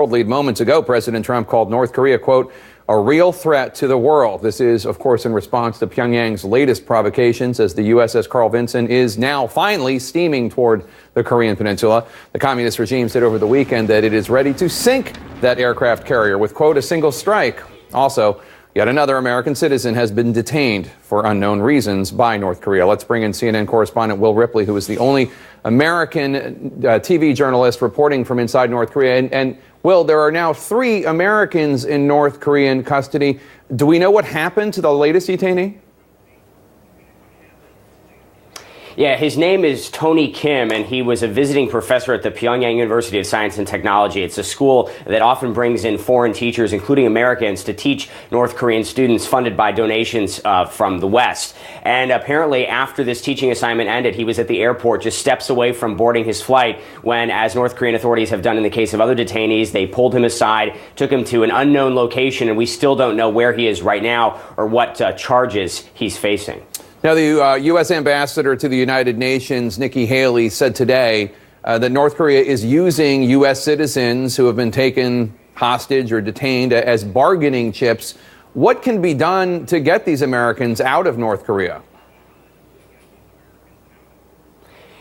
World Lead moments ago, President Trump called North Korea, quote, a real threat to the world. This is, of course, in response to Pyongyang's latest provocations as the USS Carl Vinson is now finally steaming toward the Korean Peninsula. The communist regime said over the weekend that it is ready to sink that aircraft carrier with, quote, a single strike. Also, yet another American citizen has been detained for unknown reasons by North Korea. Let's bring in CNN correspondent Will Ripley, who is the only American TV journalist reporting from inside North Korea. And Will, there are now 3 Americans in North Korean custody. Do we know what happened to the latest detainee? Yeah, his name is Tony Kim, and he was a visiting professor at the Pyongyang University of Science and Technology. It's a school that often brings in foreign teachers, including Americans, to teach North Korean students funded by donations from the West. And apparently, after this teaching assignment ended, he was at the airport just steps away from boarding his flight when, as North Korean authorities have done in the case of other detainees, they pulled him aside, took him to an unknown location, and we still don't know where he is right now or what charges he's facing. Now, the U.S. ambassador to the United Nations, Nikki Haley, said today that North Korea is using U.S. citizens who have been taken hostage or detained as bargaining chips. What can be done to get these Americans out of North Korea?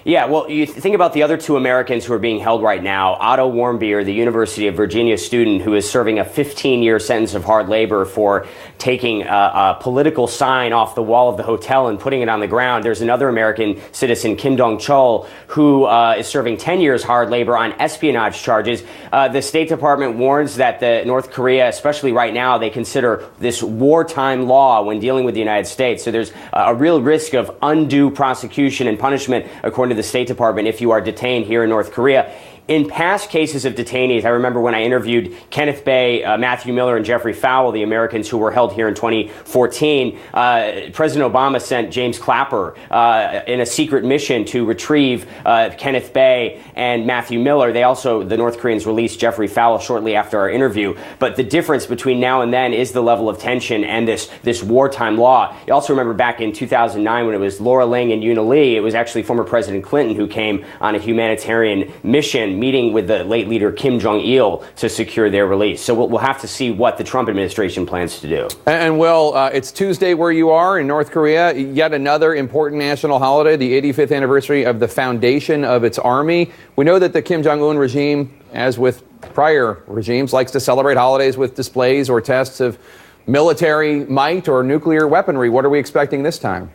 Yeah, well, you think about the other 2 Americans who are being held right now. Otto Warmbier, the University of Virginia student who is serving a 15-year sentence of hard labor for taking a political sign off the wall of the hotel and putting it on the ground. There's another American citizen, Kim Dong-chul, who is serving 10 years hard labor on espionage charges. The State Department warns that the North Korea, especially right now, they consider this wartime law when dealing with the United States. So there's a real risk of undue prosecution and punishment, according to the State Department, if you are detained here in North Korea. In past cases of detainees, I remember when I interviewed Kenneth Bae, Matthew Miller, and Jeffrey Fowle, the Americans who were held here in 2014, President Obama sent James Clapper in a secret mission to retrieve Kenneth Bae and Matthew Miller. The North Koreans released Jeffrey Fowle shortly after our interview. But the difference between now and then is the level of tension and this wartime law. You also remember back in 2009 when it was Laura Ling and Yoona Lee, it was actually former President Clinton who came on a humanitarian mission, meeting with the late leader Kim Jong-il to secure their release. So we'll have to see what the Trump administration plans to do. And Will, it's Tuesday where you are in North Korea, yet another important national holiday, the 85th anniversary of the foundation of its army. We know that the Kim Jong-un regime, as with prior regimes, likes to celebrate holidays with displays or tests of military might or nuclear weaponry. What are we expecting this time?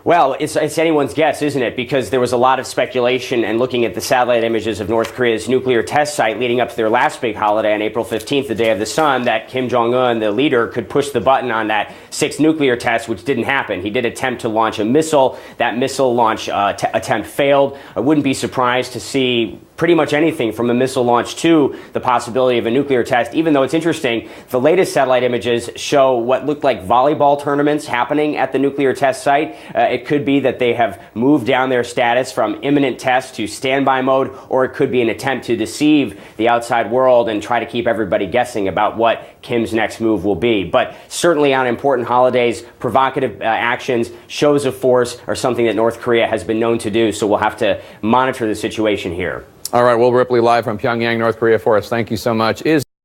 Well, it's anyone's guess, isn't it? Because there was a lot of speculation and looking at the satellite images of North Korea's nuclear test site leading up to their last big holiday on April 15th, the Day of the Sun, that Kim Jong-un, the leader, could push the button on that 6th nuclear test, which didn't happen. He did attempt to launch a missile. That missile launch attempt failed. I wouldn't be surprised to see pretty much anything from a missile launch to the possibility of a nuclear test, even though it's interesting, the latest satellite images show what looked like volleyball tournaments happening at the nuclear test site. It could be that they have moved down their status from imminent test to standby mode, or it could be an attempt to deceive the outside world and try to keep everybody guessing about what Kim's next move will be. But certainly on important holidays, provocative actions, shows of force are something that North Korea has been known to do, so we'll have to monitor the situation here. All right, Will Ripley live from Pyongyang, North Korea for us. Thank you so much.